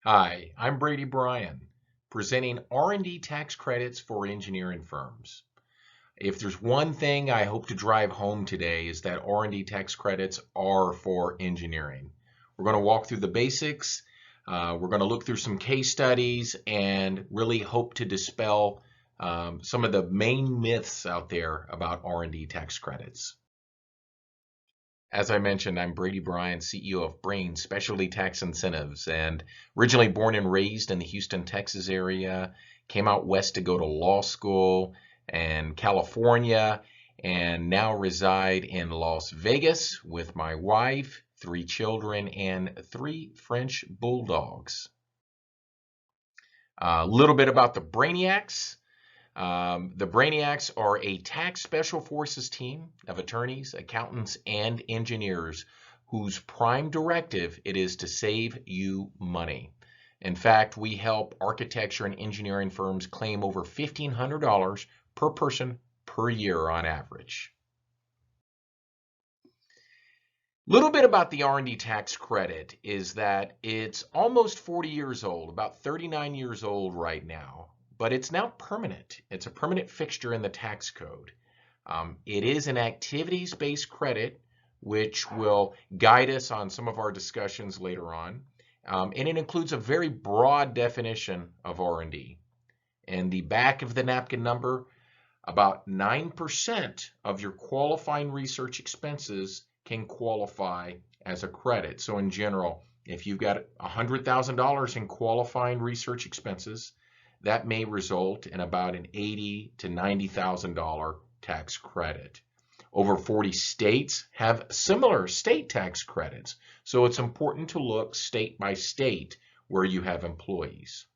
Hi, I'm Brady Bryan, presenting R&D tax credits for engineering firms. If there's one thing I hope to drive home today is that R&D tax credits are for engineering. We're going to walk through the basics, we're going to look through some case studies, and really hope to dispel some of the main myths out there about R&D tax credits. As I mentioned, I'm Brady Bryan, CEO of BRAYN Specialty Tax Incentives, and originally born and raised in the Houston, Texas area, came out west to go to law school in California, and now reside in Las Vegas with my wife, 3 children, and 3 French bulldogs. A little bit about the Brainiacs. The Brainiacs are a tax special forces team of attorneys, accountants, and engineers whose prime directive it is to save you money. In fact, we help architecture and engineering firms claim over $1,500 per person per year on average. Little bit about the R&D tax credit is that it's almost 40 years old, about 39 years old right now, but it's now permanent. It's a permanent fixture in the tax code. It is an activities-based credit, which will guide us on some of our discussions later on. And it includes a very broad definition of R&D. And the back of the napkin number, about 9% of your qualifying research expenses can qualify as a credit. So in general, if you've got $100,000 in qualifying research expenses, that may result in about an $80,000 to $90,000 tax credit. Over 40 states have similar state tax credits, so it's important to look state by state where you have employees.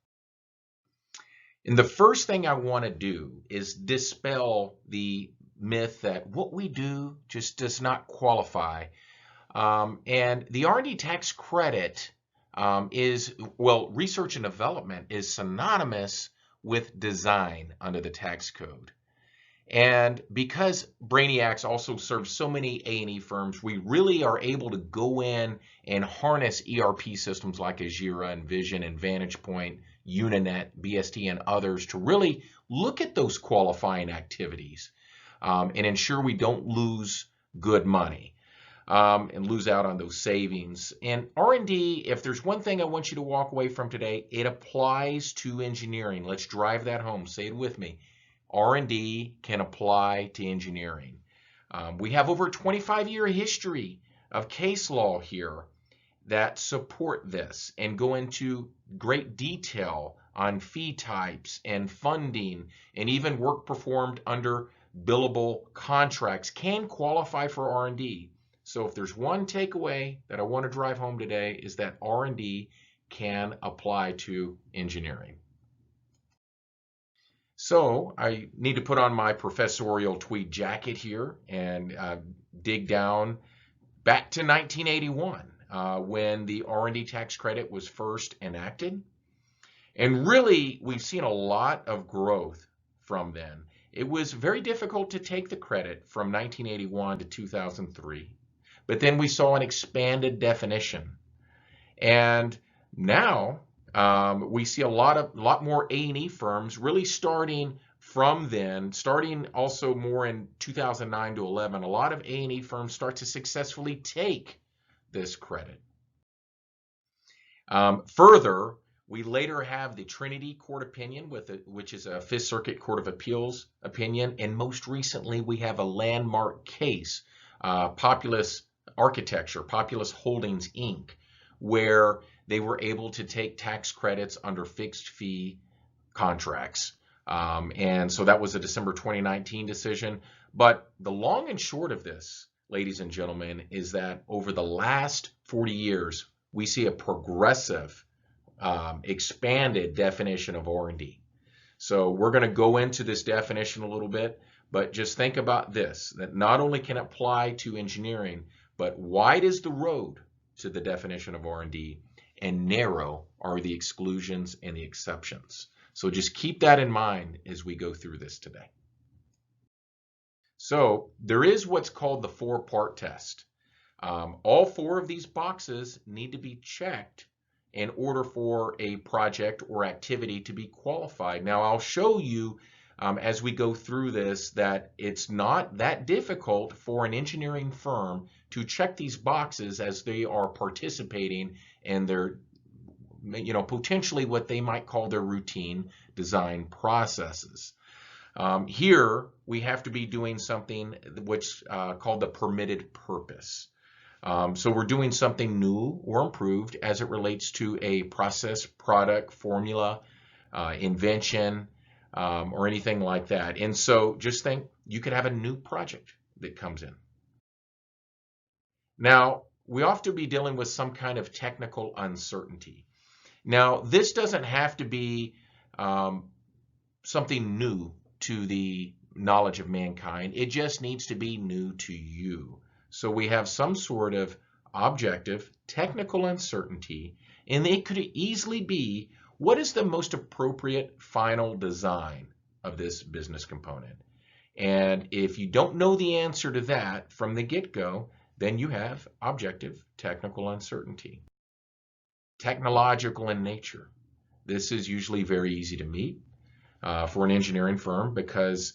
And the first thing I want to do is dispel the myth that what we do just does not qualify. And the R&D tax credit research and development is synonymous with design under the tax code. And because Brainiacs also serve so many A&E firms, we really are able to go in and harness ERP systems like Azure, Envision, and VantagePoint, Uninet, BST, and others to really look at those qualifying activities and ensure we don't lose good money and lose out on those savings. And R&D, if there's one thing I want you to walk away from today, it applies to engineering. Let's drive that home. Say it with me. R&D can apply to engineering. We have over a 25-year history of case law here that support this and go into great detail on fee types and funding, and even work performed under billable contracts can qualify for R&D. So if there's one takeaway that I want to drive home today is that R&D can apply to engineering. So I need to put on my professorial tweed jacket here and dig down back to 1981 when the R&D tax credit was first enacted. And really, we've seen a lot of growth from then. It was very difficult to take the credit from 1981 to 2003, but then we saw an expanded definition. And now we see a lot more A&E firms really starting from then, starting also more in 2009 to 11. A lot of A&E firms start to successfully take this credit. Further, we later have the Trinity Court opinion, which is a Fifth Circuit Court of Appeals opinion, and most recently we have a landmark case, Populous Architecture, Populous Holdings, Inc., where they were able to take tax credits under fixed fee contracts. And so that was a December 2019 decision. But the long and short of this, ladies and gentlemen, is that over the last 40 years, we see a progressive, expanded definition of R&D. So we're going to go into this definition a little bit, but just think about this, that not only can it apply to engineering, but wide is the road to the definition of R&D, and narrow are the exclusions and the exceptions. So just keep that in mind as we go through this today. So there is what's called the 4-part test. All 4 of these boxes need to be checked in order for a project or activity to be qualified. Now, I'll show you as we go through this that it's not that difficult for an engineering firm to check these boxes as they are participating in their, potentially what they might call their routine design processes. Here, we have to be doing something which called the permitted purpose. So we're doing something new or improved as it relates to a process, product, formula, invention, or anything like that. And so just think you could have a new project that comes in. Now, we often be dealing with some kind of technical uncertainty. Now, this doesn't have to be something new to the knowledge of mankind. It just needs to be new to you. So we have some sort of objective technical uncertainty, and it could easily be, what is the most appropriate final design of this business component? And if you don't know the answer to that from the get-go, then you have objective technical uncertainty. Technological in nature. This is usually very easy to meet for an engineering firm, because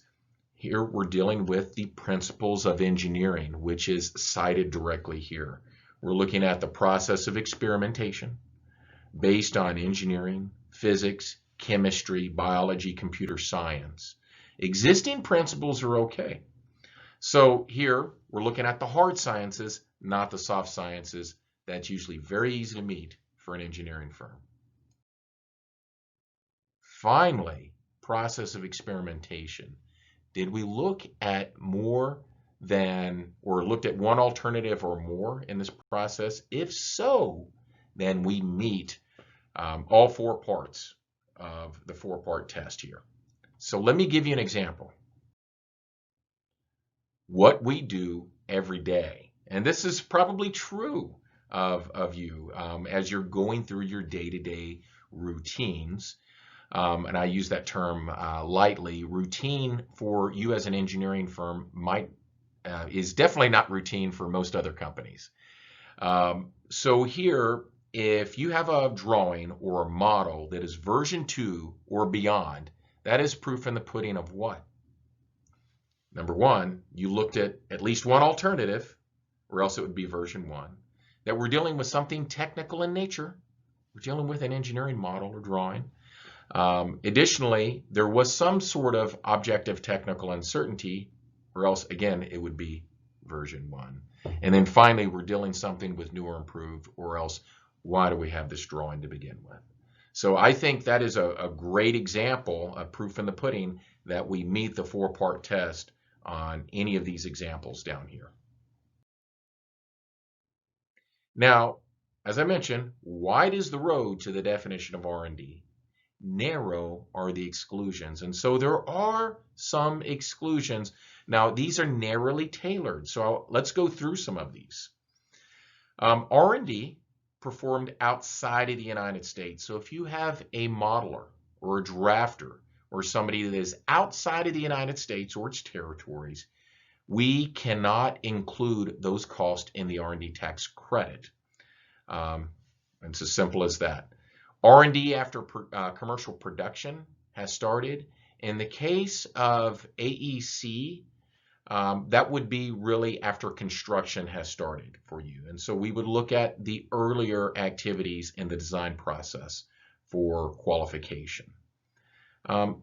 here we're dealing with the principles of engineering, which is cited directly here. We're looking at the process of experimentation based on engineering, physics, chemistry, biology, computer science. Existing principles are okay. So here we're looking at the hard sciences, not the soft sciences. That's usually very easy to meet for an engineering firm. Finally, process of experimentation. Did we look at more than, or looked at one alternative or more in this process? If so, then we meet all 4 parts of the 4-part test here. So let me give you an example. What we do every day, and this is probably true of you as you're going through your day-to-day routines. And I use that term lightly. Routine for you as an engineering firm is definitely not routine for most other companies. So here, if you have a drawing or a model that is version 2 or beyond, that is proof in the pudding of what? Number 1, you looked at least one alternative, or else it would be version 1. That we're dealing with something technical in nature. We're dealing with an engineering model or drawing. Additionally, there was some sort of objective technical uncertainty, or else, again, it would be version 1. And then finally, we're dealing something with new or improved, or else, why do we have this drawing to begin with? So I think that is a great example of proof in the pudding that we meet the 4-part test on any of these examples down here. Now, as I mentioned, wide is the road to the definition of R&D. Narrow are the exclusions. And so there are some exclusions. Now, these are narrowly tailored. So let's go through some of these. R&D performed outside of the United States. So if you have a modeler or a drafter or somebody that is outside of the United States or its territories, we cannot include those costs in the R&D tax credit. It's as simple as that. R&D after commercial production has started. In the case of AEC, that would be really after construction has started for you. And so we would look at the earlier activities in the design process for qualification.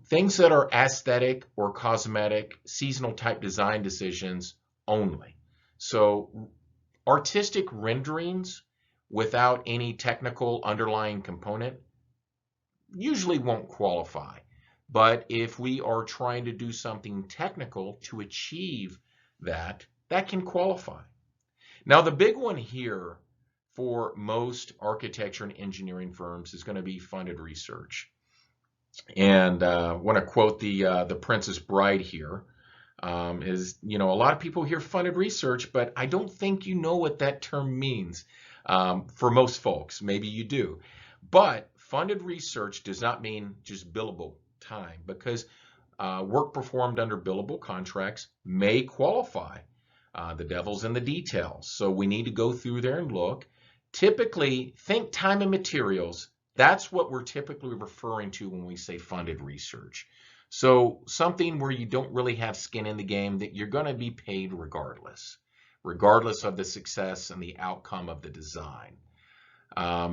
Things that are aesthetic or cosmetic, seasonal type design decisions only. So artistic renderings without any technical underlying component usually won't qualify. But if we are trying to do something technical to achieve that, that can qualify. Now, the big one here for most architecture and engineering firms is going to be funded research. And I want to quote the Princess Bride here. Is, a lot of people hear funded research, but I don't think you know what that term means for most folks. Maybe you do. But funded research does not mean just billable time, because work performed under billable contracts may qualify. The devil's in the details. So we need to go through there and look. Typically, think time and materials. That's what we're typically referring to when we say funded research. So something where you don't really have skin in the game, that you're going to be paid regardless of the success and the outcome of the design.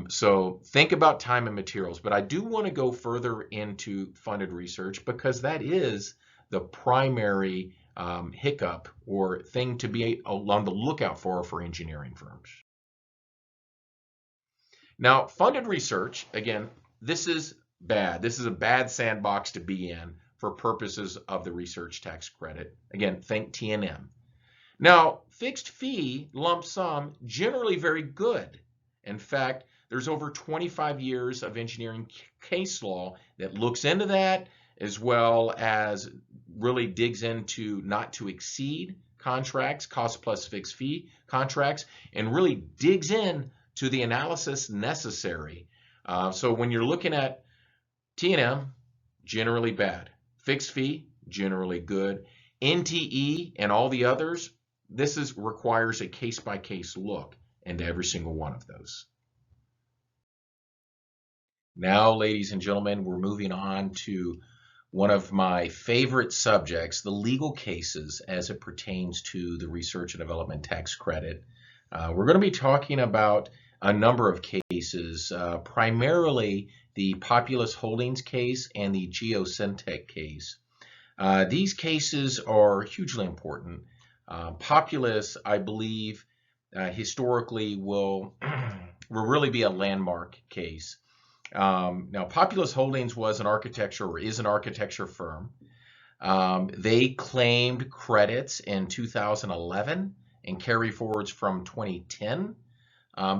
So think about time and materials, but I do want to go further into funded research because that is the primary hiccup or thing to be on the lookout for engineering firms. Now, funded research, again, this is bad. This is a bad sandbox to be in for purposes of the research tax credit. Again, think T&M. Now, fixed fee lump sum, generally very good. In fact, there's over 25 years of engineering case law that looks into that, as well as really digs into not to exceed contracts, cost plus fixed fee contracts, and really digs in to the analysis necessary. So when you're looking at T&M, generally bad. Fixed fee, generally good. NTE and all the others, this requires a case-by-case look into every single one of those. Now, ladies and gentlemen, we're moving on to one of my favorite subjects, the legal cases as it pertains to the research and development tax credit. We're going to be talking about a number of cases, primarily the Populous Holdings case and the Geosyntek case. These cases are hugely important. Populous, I believe, historically will really be a landmark case. Now, Populous Holdings was an architecture or is an architecture firm. They claimed credits in 2011 and carry forwards from 2010.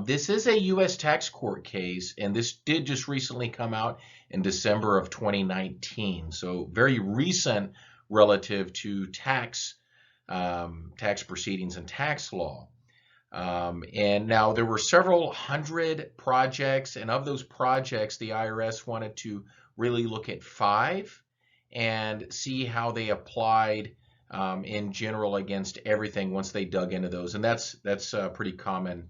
This is a U.S. tax court case, and this did just recently come out in December of 2019. So very recent relative to tax proceedings and tax law. And now there were several hundred projects, and of those projects, the IRS wanted to really look at 5 and see how they applied in general against everything once they dug into those. And that's a pretty common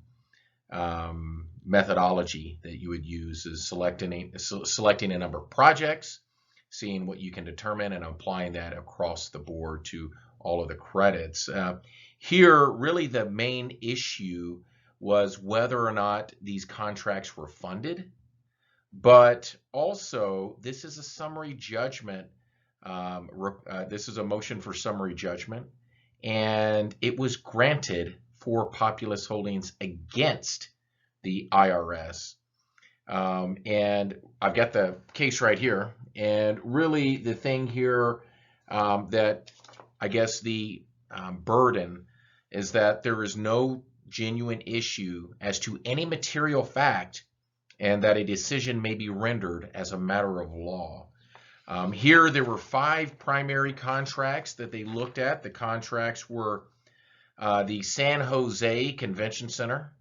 methodology that you would use, is selecting a number of projects, seeing what you can determine, and applying that across the board to all of the credits. Here, really the main issue was whether or not these contracts were funded, but also this is a summary judgment. This is a motion for summary judgment, and it was granted for Populous Holdings against the IRS. And I've got the case right here, and really the thing here that I guess the burden is that there is no genuine issue as to any material fact, and that a decision may be rendered as a matter of law. Here there were 5 primary contracts that they looked at. The contracts were the San Jose Convention Center,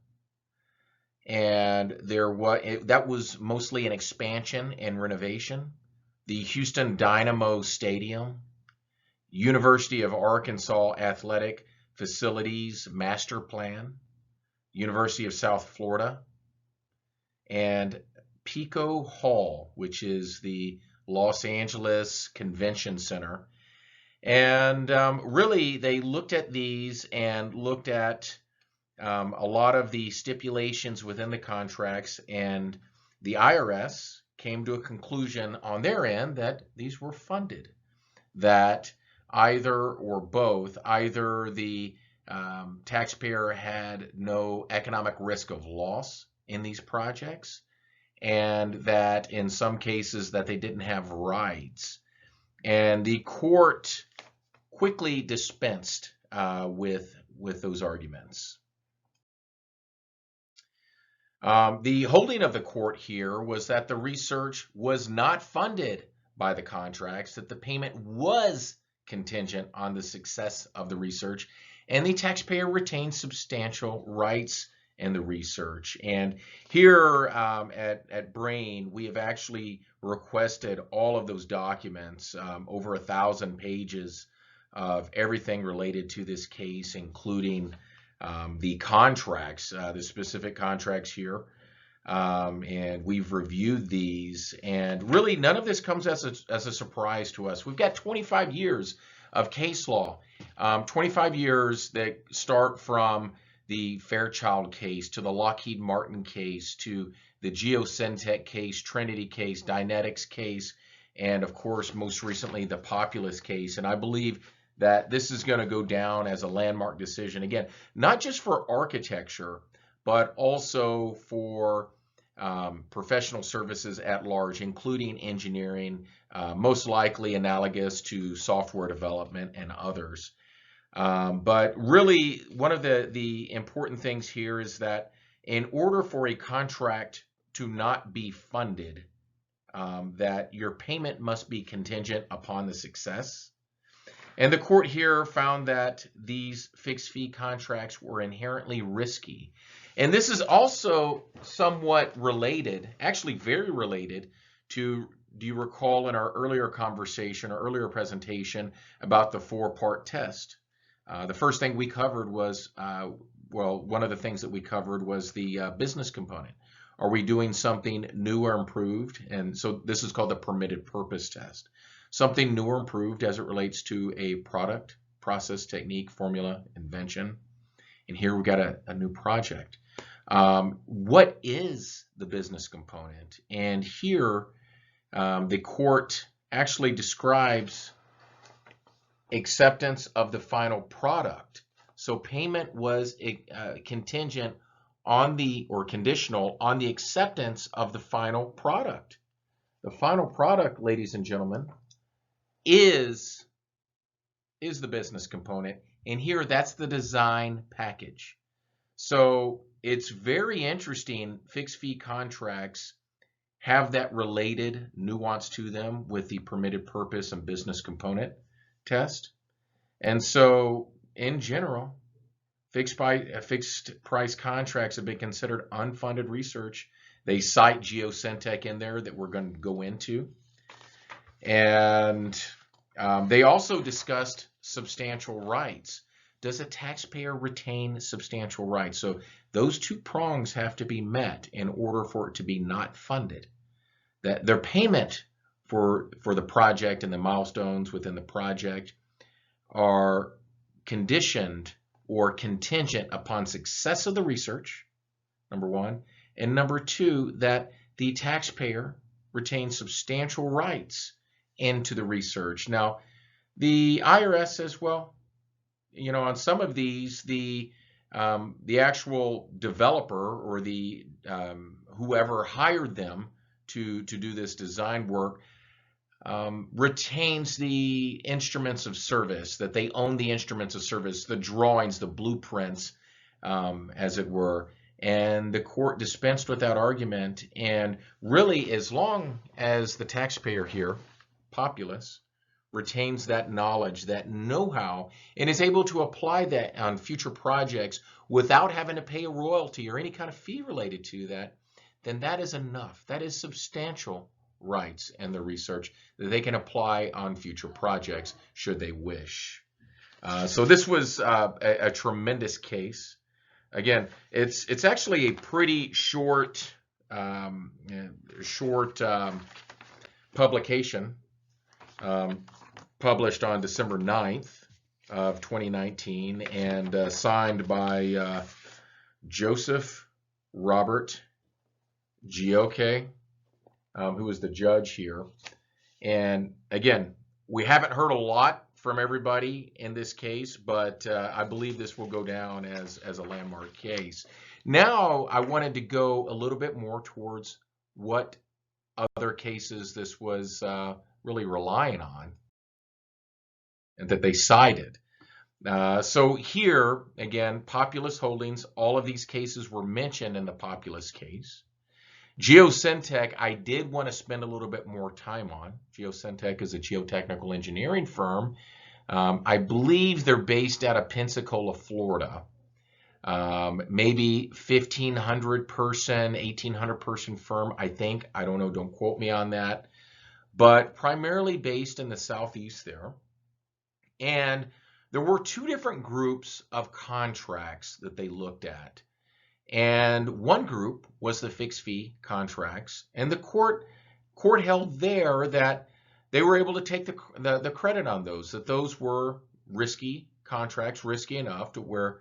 and that was mostly an expansion and renovation. The Houston Dynamo Stadium, University of Arkansas Athletic Facilities Master Plan, University of South Florida, and Pico Hall, which is the Los Angeles Convention Center. And really, they looked at these and looked at a lot of the stipulations within the contracts, and the IRS came to a conclusion on their end that these were funded, that either or both, either the taxpayer had no economic risk of loss in these projects, and that in some cases that they didn't have rights. And the court quickly dispensed with those arguments. The holding of the court here was that the research was not funded by the contracts, that the payment was contingent on the success of the research, and the taxpayer retained substantial rights in the research. And here at BRAYN, we have actually requested all of those documents, over 1,000 pages of everything related to this case, including the contracts, the specific contracts here. And we've reviewed these, and really none of this comes as a surprise to us. We've got 25 years of case law, 25 years that start from the Fairchild case to the Lockheed Martin case to the Geosyntek case, Trinity case, Dynetics case, and of course, most recently, the Populous case. And I believe that this is going to go down as a landmark decision. Again, not just for architecture, but also for professional services at large, including engineering, most likely analogous to software development and others. But really, one of the important things here is that in order for a contract to not be funded, that your payment must be contingent upon the success. And the court here found that these fixed fee contracts were inherently risky. And this is also somewhat related, actually very related to, do you recall in our earlier conversation or earlier presentation about the four-part test? The first thing we covered was, well, one of the things that we covered was the business component. Are we doing something new or improved? And so this is called the permitted purpose test. Something new or improved as it relates to a product, process, technique, formula, invention. And here we've got a new project. What is the business component? And here the court actually describes acceptance of the final product. So payment was contingent on the, or conditional on the acceptance of the final product. The final product, ladies and gentlemen, is the business component. And here, that's the design package. So it's very interesting. Fixed fee contracts have that related nuance to them with the permitted purpose and business component test. And so in general, fixed price contracts have been considered unfunded research. They cite Geosyntek in there that we're going to go into. And they also discussed substantial rights. Does a taxpayer retain substantial rights? So those two prongs have to be met in order for it to be not funded. That their payment for the project and the milestones within the project are conditioned or contingent upon success of the research, number one, and number two, that the taxpayer retains substantial rights into the research. Now, the IRS says, well, you know, on some of these, the actual developer or the whoever hired them to do this design work retains the instruments of service, that they own the instruments of service, the drawings, the blueprints, as it were. And the court dispensed with that argument. And really, as long as the taxpayer here, populace, retains that knowledge, that know-how, and is able to apply that on future projects without having to pay a royalty or any kind of fee related to that, then that is enough. That is substantial rights in the research that they can apply on future projects should they wish. So this was a tremendous case. Again, it's actually a pretty short publication, published on December 9th of 2019 and signed by Joseph Robert Gioke, who is the judge here. And again, we haven't heard a lot from everybody in this case, but I believe this will go down as a landmark case. Now, I wanted to go a little bit more towards what other cases this was really relying on and that they cited. So here, again, Populous Holdings, all of these cases were mentioned in the Populous case. Geosyntek, I did want to spend a little bit more time on. Geosyntek is a geotechnical engineering firm. I believe they're based out of Pensacola, Florida. Maybe 1,500 person, 1,800 person firm, I think. I don't know, don't quote me on that. But primarily based in the southeast there. And there were two different groups of contracts that they looked at. And one group was the fixed fee contracts, and the court held there that they were able to take the credit on those, that those were risky contracts, risky enough to where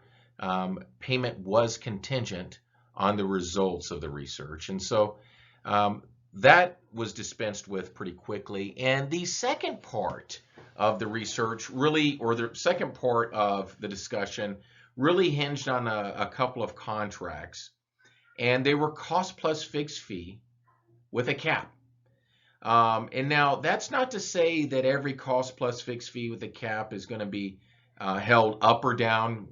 payment was contingent on the results of the research. And so that was dispensed with pretty quickly. And the second part of the research really, or the second part of the discussion, really hinged on a couple of contracts. And they were cost plus fixed fee with a cap. And now that's not to say that every cost plus fixed fee with a cap is going to be held up or down,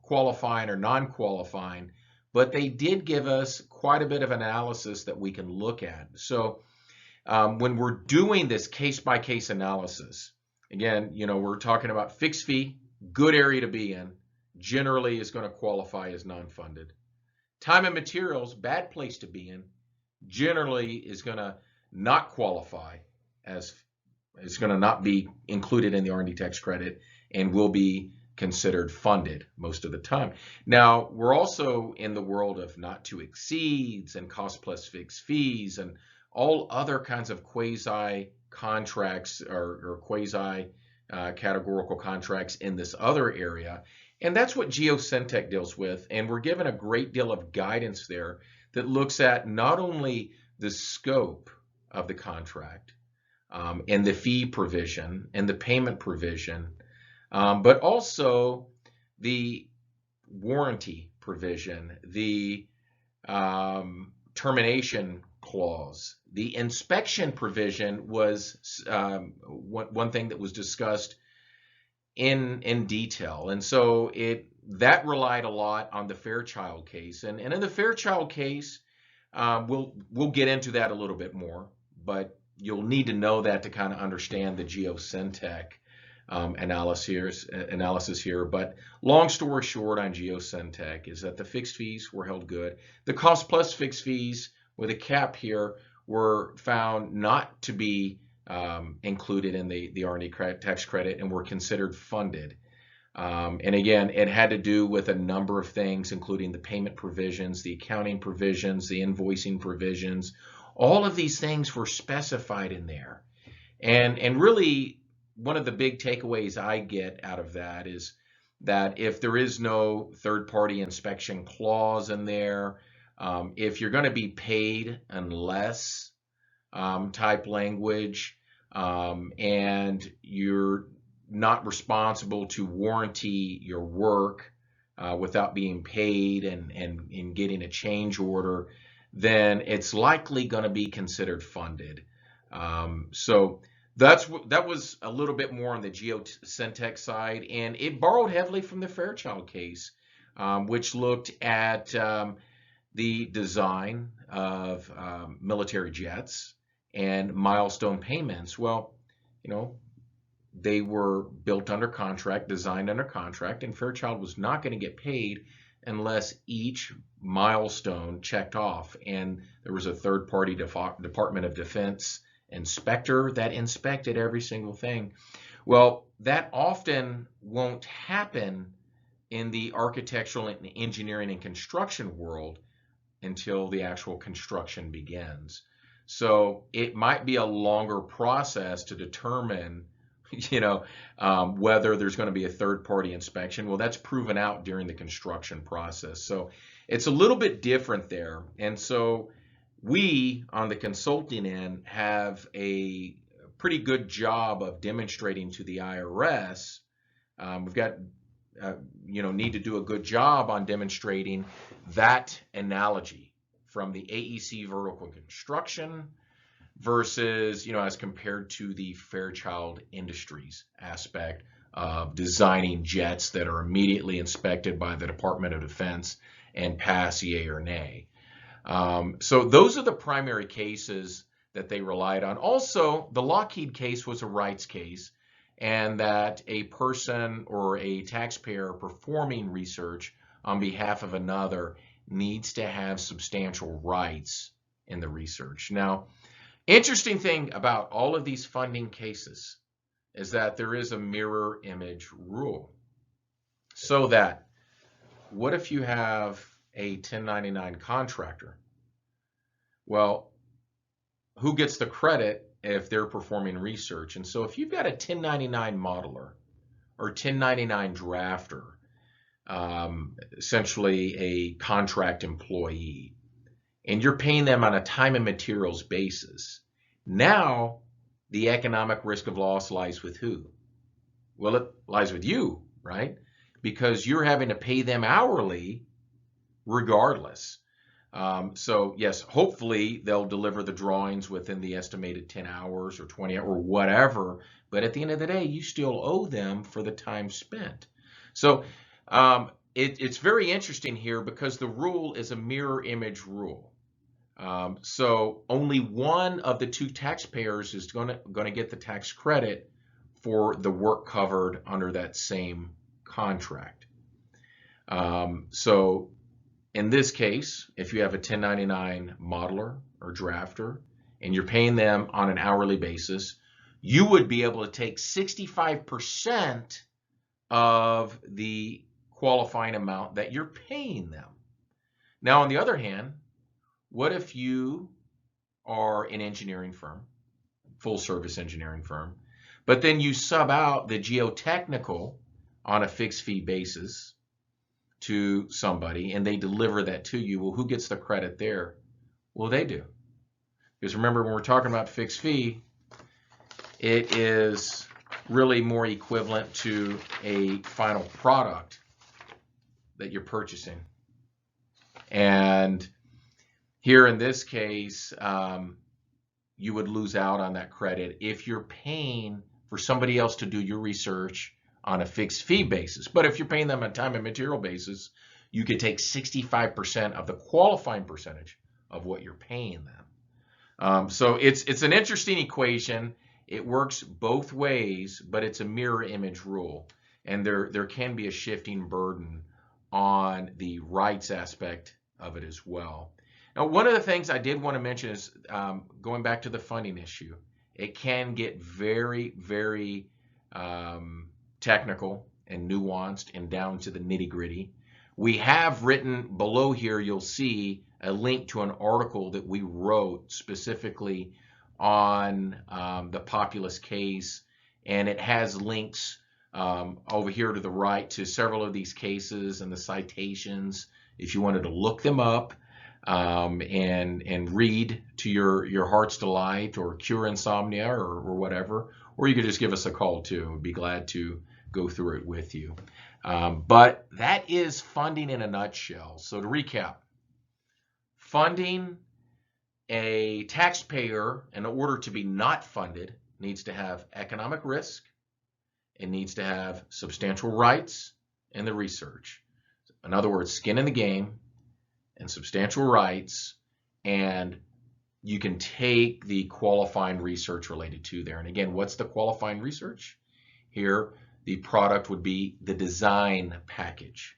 qualifying or non-qualifying, but they did give us quite a bit of analysis that we can look at. So when we're doing this case-by-case analysis, again, we're talking about fixed fee, good area to be in, generally is going to qualify as non-funded. Time and materials, bad place to be in, generally is going to not qualify as, is going to not be included in the R&D tax credit and will be considered funded most of the time. Now, we're also in the world of not to exceeds and cost plus fixed fees and all other kinds of quasi contracts or quasi categorical contracts in this other area. And that's what Geosyntek deals with. And we're given a great deal of guidance there that looks at not only the scope of the contract and the fee provision and the payment provision, but also the warranty provision, the termination clause. The inspection provision was one thing that was discussed in detail. And so that relied a lot on the Fairchild case. And in the Fairchild case, we'll get into that a little bit more, but you'll need to know that to kind of understand the Geosyntek analysis here. But long story short on Geosyntek is that the fixed fees were held good. The cost plus fixed fees with a cap here were found not to be included in the R&D tax credit and were considered funded. And again, it had to do with a number of things, including the payment provisions, the accounting provisions, the invoicing provisions. All of these things were specified in there. And really, one of the big takeaways I get out of that is that if there is no third-party inspection clause in there, if you're going to be paid unless type language, and you're not responsible to warranty your work without being paid and getting a change order, then it's likely going to be considered funded. So that was a little bit more on the Geosyntek side, and it borrowed heavily from the Fairchild case, which looked at the design of military jets and milestone payments. Well, they were built under contract, designed under contract, and Fairchild was not going to get paid unless each milestone checked off. And there was a third-party Department of Defense inspector that inspected every single thing. Well, that often won't happen in the architectural and engineering and construction world until the actual construction begins. So it might be a longer process to determine whether there's going to be a third-party inspection. Well, that's proven out during the construction process. So it's a little bit different there. And so we, on the consulting end, have a pretty good job of demonstrating to the IRS. We've got, need to do a good job on demonstrating that analogy from the AEC vertical construction versus, as compared to the Fairchild Industries aspect of designing jets that are immediately inspected by the Department of Defense and pass yay or nay. So those are the primary cases that they relied on. Also, the Lockheed case was a rights case, and that a person or a taxpayer performing research on behalf of another needs to have substantial rights in the research. Now, interesting thing about all of these funding cases is that there is a mirror image rule. So that, what if you have a 1099 contractor? Well, who gets the credit if they're performing research? And so if you've got a 1099 modeler or 1099 drafter, essentially a contract employee, and you're paying them on a time and materials basis, now the economic risk of loss lies with who? Well, it lies with you, right? Because you're having to pay them hourly regardless. So yes, hopefully they'll deliver the drawings within the estimated 10 hours or 20 hours or whatever, but at the end of the day, you still owe them for the time spent. So it's very interesting here because the rule is a mirror image rule. So only one of the two taxpayers is going to get the tax credit for the work covered under that same contract. So in this case, if you have a 1099 modeler or drafter and you're paying them on an hourly basis, you would be able to take 65% of the qualifying amount that you're paying them. Now, on the other hand, what if you are an engineering firm, full service engineering firm, but then you sub out the geotechnical on a fixed fee basis to somebody and they deliver that to you? Well, who gets the credit there? Well, they do. Because remember, when we're talking about fixed fee, it is really more equivalent to a final product that you're purchasing. And here in this case, you would lose out on that credit if you're paying for somebody else to do your research on a fixed fee basis. But if you're paying them on a time and material basis, you could take 65% of the qualifying percentage of what you're paying them. So it's an interesting equation. It works both ways, but it's a mirror image rule. And there can be a shifting burden on the rights aspect of it as well. Now, one of the things I did want to mention is going back to the funding issue. It can get very, very technical and nuanced and down to the nitty-gritty. We have written below here, you'll see a link to an article that we wrote specifically on the Populous case, and it has links over here to the right to several of these cases and the citations if you wanted to look them up and read to your heart's delight or cure insomnia or whatever, or you could just give us a call too. We'd be glad to go through it with you. But that is funding in a nutshell. So to recap, funding, a taxpayer, in order to be not funded, needs to have economic risk. It needs to have substantial rights in the research. In other words, skin in the game and substantial rights, and you can take the qualifying research related to there. And again, what's the qualifying research? Here, the product would be the design package.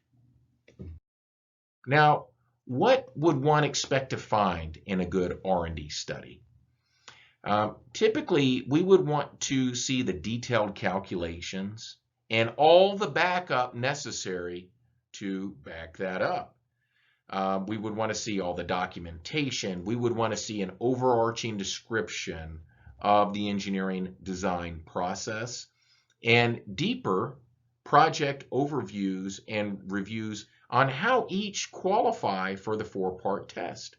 Now, what would one expect to find in a good R&D study? Typically, we would want to see the detailed calculations and all the backup necessary to back that up. We would want to see all the documentation. We would want to see an overarching description of the engineering design process and deeper project overviews and reviews on how each qualify for the 4-part test.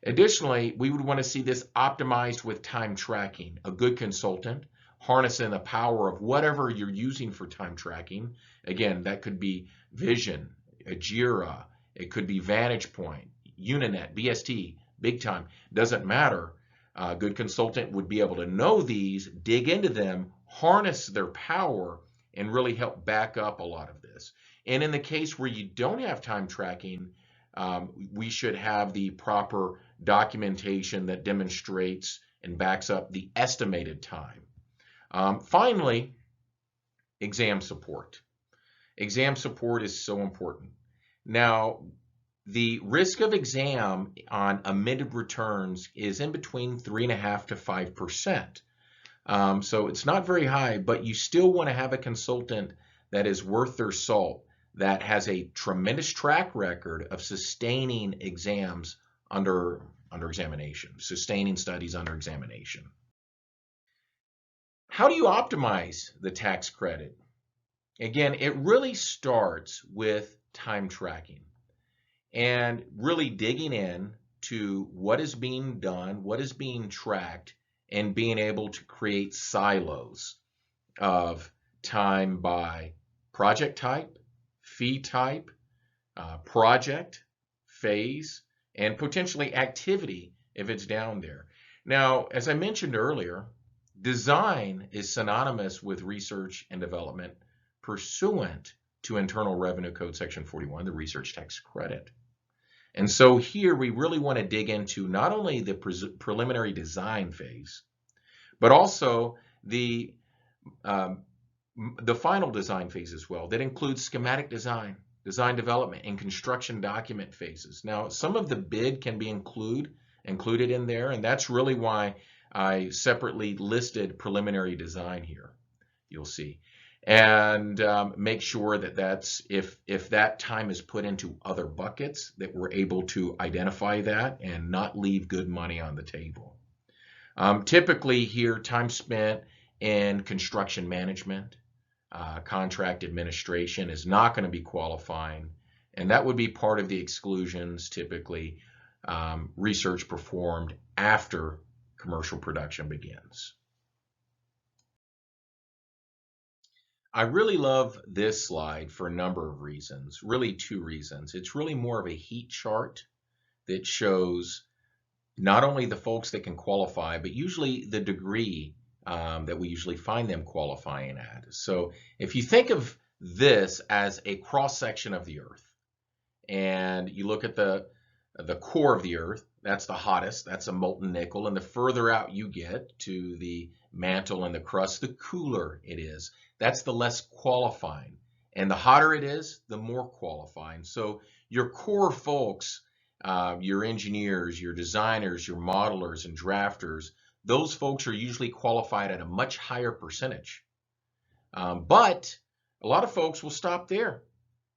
Additionally, we would want to see this optimized with time tracking. A good consultant harnessing the power of whatever you're using for time tracking. Again, that could be Vision, Jira, it could be Vantage Point, Uninet, BST, Big Time, doesn't matter. A good consultant would be able to know these, dig into them, harness their power, and really help back up a lot of this. And in the case where you don't have time tracking, we should have the proper documentation that demonstrates and backs up the estimated time. Finally, exam support. Exam support is so important. Now, the risk of exam on amended returns is in between 3.5% to 5%. So it's not very high, but you still want to have a consultant that is worth their salt, that has a tremendous track record of sustaining exams under examination, sustaining studies under examination. How do you optimize the tax credit? Again, it really starts with time tracking and really digging in to what is being done, what is being tracked, and being able to create silos of time by project type, fee type, project, phase, and potentially activity if it's down there. Now, as I mentioned earlier, design is synonymous with research and development pursuant to Internal Revenue Code Section 41, the research tax credit. And so here we really want to dig into not only the preliminary design phase, but also the final design phase as well. That includes schematic design, design development, and construction document phases. Now, some of the bid can be included in there, and that's really why I separately listed preliminary design here, you'll see. And make sure that that's, if that time is put into other buckets, that we're able to identify that and not leave good money on the table. Typically here, time spent in construction management, contract administration is not going to be qualifying, and that would be part of the exclusions, typically research performed after commercial production begins. I really love this slide for a number of reasons, really two reasons. It's really more of a heat chart that shows not only the folks that can qualify, but usually the degree that we usually find them qualifying at. So if you think of this as a cross-section of the Earth, and you look at the core of the Earth, that's the hottest, that's a molten nickel, and the further out you get to the mantle and the crust, the cooler it is. That's the less qualifying. And the hotter it is, the more qualifying. So your core folks, your engineers, your designers, your modelers, and drafters, those folks are usually qualified at a much higher percentage. But a lot of folks will stop there.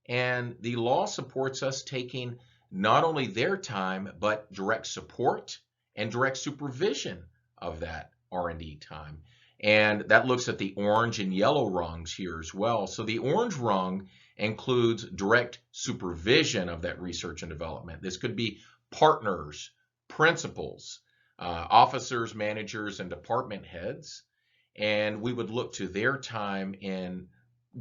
And the law supports us taking not only their time, but direct support and direct supervision of that R&D time. And that looks at the orange and yellow rungs here as well. So the orange rung includes direct supervision of that research and development. This could be partners, principals, officers, managers, and department heads. And we would look to their time in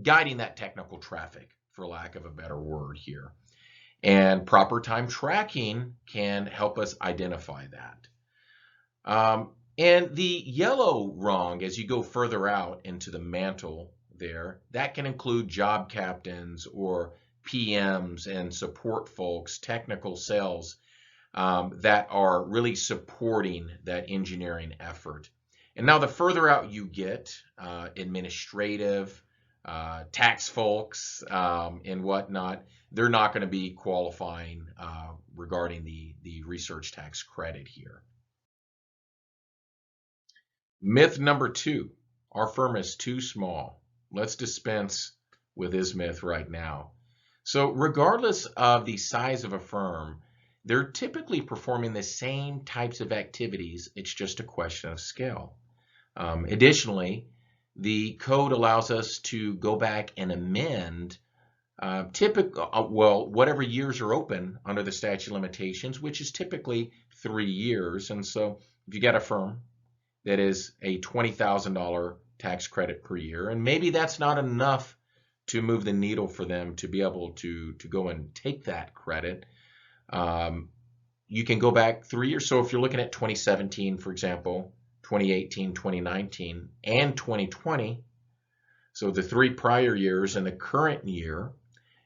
guiding that technical traffic, for lack of a better word here. And proper time tracking can help us identify that. And the yellow rung, as you go further out into the mantle there, that can include job captains or PMs and support folks, technical sales that are really supporting that engineering effort. And now the further out you get, administrative, tax folks, and whatnot, they're not going to be qualifying regarding the research tax credit here. Myth number 2, our firm is too small. Let's dispense with this myth right now. So regardless of the size of a firm, they're typically performing the same types of activities. It's just a question of scale. Additionally, the code allows us to go back and amend whatever years are open under the statute of limitations, which is typically 3 years. And so if you got a firm that is a $20,000 tax credit per year, and maybe that's not enough to move the needle for them to be able to go and take that credit, you can go back 3 years. So if you're looking at 2017, for example, 2018, 2019, and 2020, so the 3 prior years and the current year,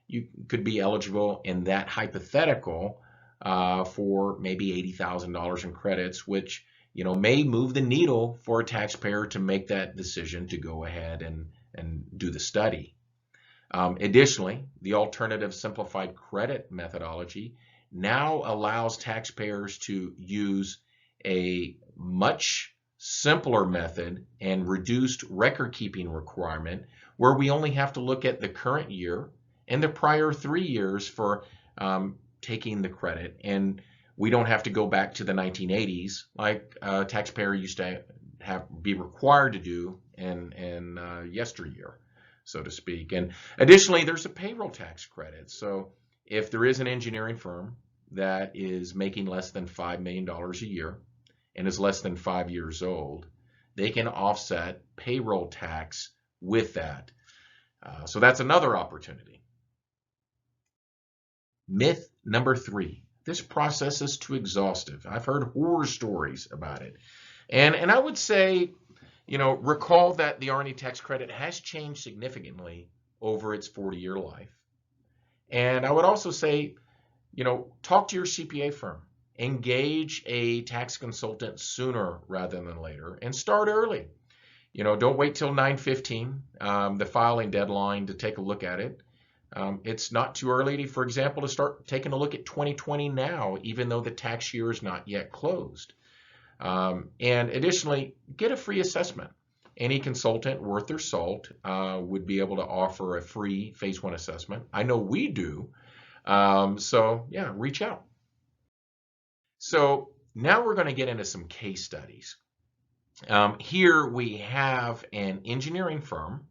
you could be eligible in that hypothetical for maybe $80,000 in credits, which may move the needle for a taxpayer to make that decision to go ahead and do the study. Additionally, the alternative simplified credit methodology now allows taxpayers to use a much simpler method and reduced record-keeping requirement where we only have to look at the current year and the prior 3 years for taking the credit. And we don't have to go back to the 1980s like a taxpayer used to be required to do in yesteryear, so to speak. And additionally, there's a payroll tax credit. So if there is an engineering firm that is making less than $5 million a year and is less than 5 years old, they can offset payroll tax with that. So that's another opportunity. Myth number 3, this process is too exhaustive. I've heard horror stories about it. And I would say, recall that the R&D tax credit has changed significantly over its 40-year life. And I would also say, talk to your CPA firm. Engage a tax consultant sooner rather than later and start early. Don't wait till 9/15, the filing deadline, to take a look at it. It's not too early, for example, to start taking a look at 2020 now, even though the tax year is not yet closed. And additionally, get a free assessment. Any consultant worth their salt would be able to offer a free Phase 1 assessment. I know we do. So yeah, reach out. So now we're going to get into some case studies. Here we have an engineering firm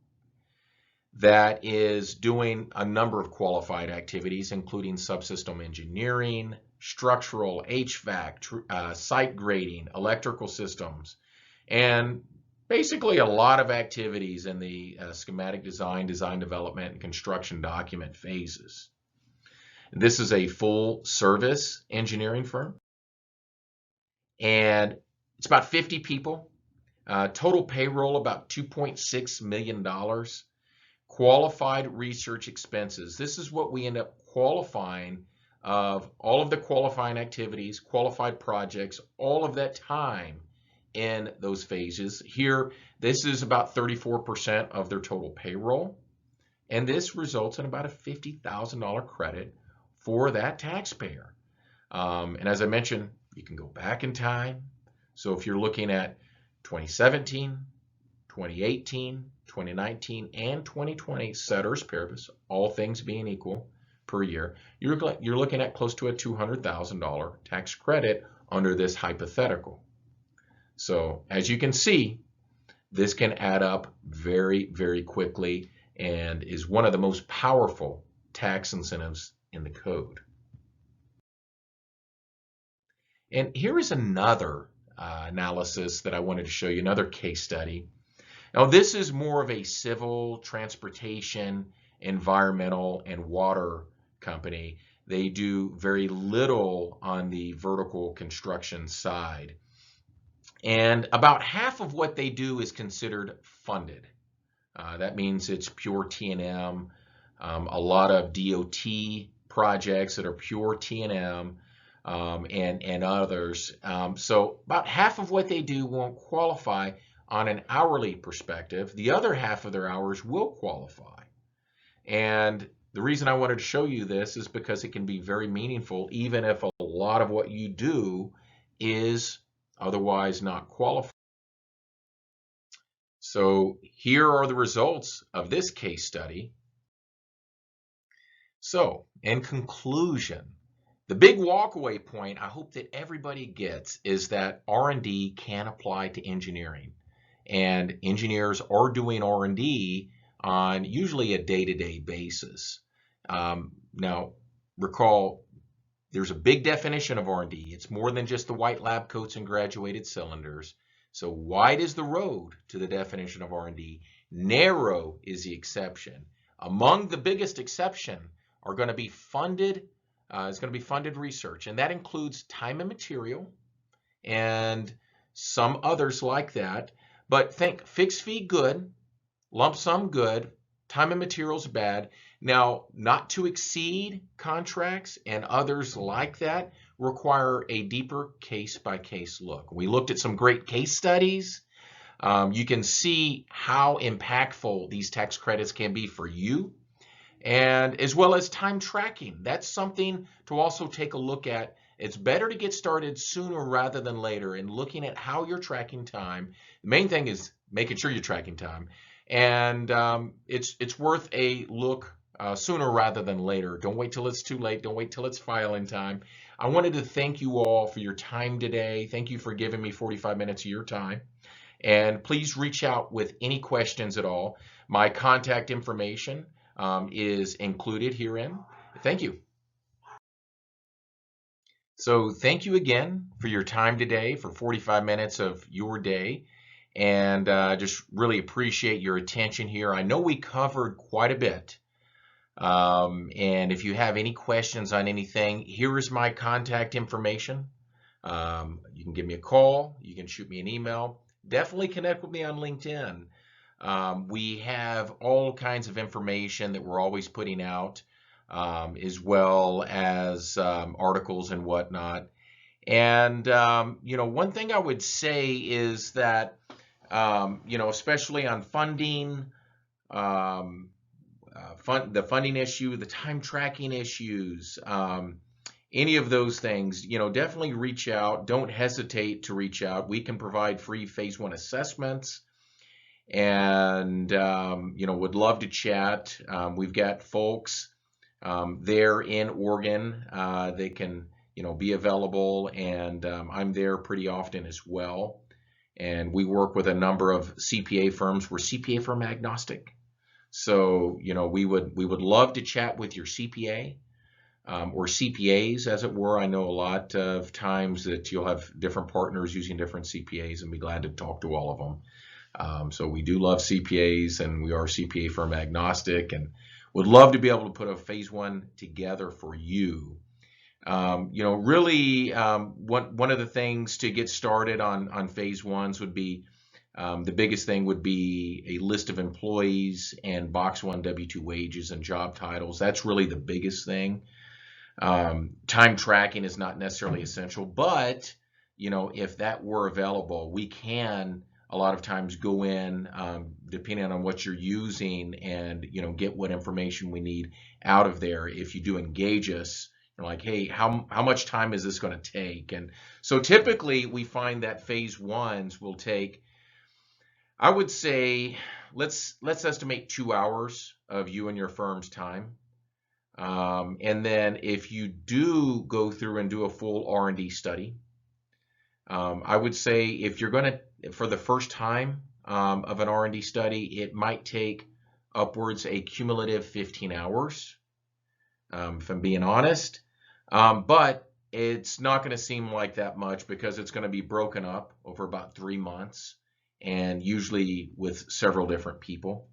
that is doing a number of qualified activities, including subsystem engineering, structural, HVAC, site grading, electrical systems, and basically a lot of activities in the schematic design, design development, and construction document phases. This is a full service engineering firm, and it's about 50 people, total payroll about $2.6 million. Qualified research expenses. This is what we end up qualifying of all of the qualifying activities, qualified projects, all of that time in those phases. Here, this is about 34% of their total payroll. And this results in about a $50,000 credit for that taxpayer. And as I mentioned, you can go back in time. So if you're looking at 2017, 2018, 2019, and 2020, ceteris paribus, all things being equal per year, you're looking at close to a $200,000 tax credit under this hypothetical. So as you can see, this can add up very, very quickly and is one of the most powerful tax incentives in the code. And here is another analysis that I wanted to show you, another case study. Now, this is more of a civil, transportation, environmental, and water company. They do very little on the vertical construction side. And about half of what they do is considered funded. That means it's pure T&M, a lot of DOT projects that are pure T&M, and others. So about half of what they do won't qualify on an hourly perspective. The other half of their hours will qualify. And the reason I wanted to show you this is because it can be very meaningful, even if a lot of what you do is otherwise not qualified. So here are the results of this case study. So in conclusion, the big walkaway point I hope that everybody gets is that R&D can apply to engineering. And engineers are doing R&D on usually a day-to-day basis. Now, recall, there's a big definition of R&D. It's more than just the white lab coats and graduated cylinders. So wide is the road to the definition of R&D. Narrow is the exception. Among the biggest exception are going to be funded research, and that includes time and material and some others like that. But think fixed fee good, lump sum good, time and materials bad. Now, not to exceed contracts and others like that require a deeper case-by-case look. We looked at some great case studies. You can see how impactful these tax credits can be for you, and as well as time tracking. That's something to also take a look at It's better to get started sooner rather than later in looking at how you're tracking time. The main thing is making sure you're tracking time, and it's worth a look sooner rather than later. Don't wait till it's too late. Don't wait till it's filing time. I wanted to thank you all for your time today. Thank you for giving me 45 minutes of your time. And please reach out with any questions at all. My contact information is included herein. Thank you. So thank you again for your time today, for 45 minutes of your day. And just really appreciate your attention here. I know we covered quite a bit. And if you have any questions on anything, here is my contact information. You can give me a call. You can shoot me an email. Definitely connect with me on LinkedIn. We have all kinds of information that we're always putting out, as well as articles and whatnot. And one thing I would say is that especially on funding, the funding issue, the time tracking issues, any of those things, definitely reach out. Don't hesitate to reach out. We can provide free phase 1 assessments, and would love to chat. We've got folks there in Oregon. They can be available, and I'm there pretty often as well. And we work with a number of CPA firms. We're CPA firm agnostic, so we would love to chat with your CPA. Or CPAs, as it were. I know a lot of times that you'll have different partners using different CPAs, and be glad to talk to all of them. So we do love CPAs, and we are CPA firm agnostic, and would love to be able to put a phase 1 together for you. Really, one of the things to get started on phase 1s would be, the biggest thing would be a list of employees and box 1 W-2 wages and job titles. That's really the biggest thing. Time tracking is not necessarily essential, but if that were available, we can a lot of times go in, depending on what you're using, and get what information we need out of there. If you do engage us, you're like, hey, how much time is this going to take? And so typically we find that phase 1s will take, I would say, let's estimate 2 hours of you and your firm's time. And then if you do go through and do a full R&D study, I would say if you're going to, for the first time of an R&D study, it might take upwards a cumulative 15 hours, if I'm being honest. But it's not going to seem like that much, because it's going to be broken up over about 3 months, and usually with several different people.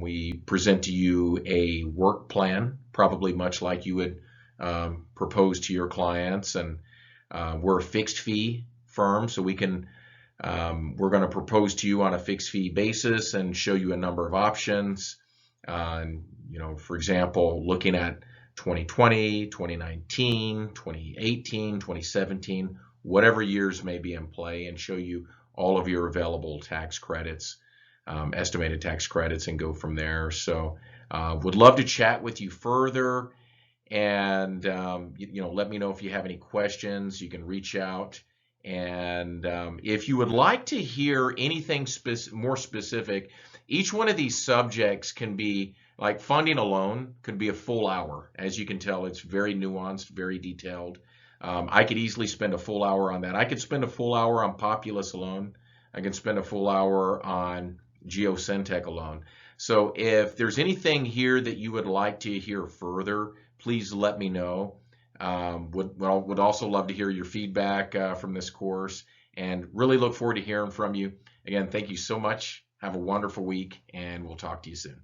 We present to you a work plan, probably much like you would propose to your clients, and we're a fixed fee firm, so we're going to propose to you on a fixed fee basis and show you a number of options. For example, looking at 2020, 2019, 2018, 2017, whatever years may be in play, and show you all of your available tax credits, estimated tax credits, and go from there. So would love to chat with you further, and let me know if you have any questions. You can reach out, and if you would like to hear anything more specific, each one of these subjects can be, like funding alone could be a full hour. As you can tell, it's very nuanced, very detailed. I could easily spend a full hour on that. I could spend a full hour on Populous alone. I can spend a full hour on Geosyntek alone. So if there's anything here that you would like to hear further, please let me know. Would also love to hear your feedback from this course, and really look forward to hearing from you. Again, thank you so much. Have a wonderful week, and we'll talk to you soon.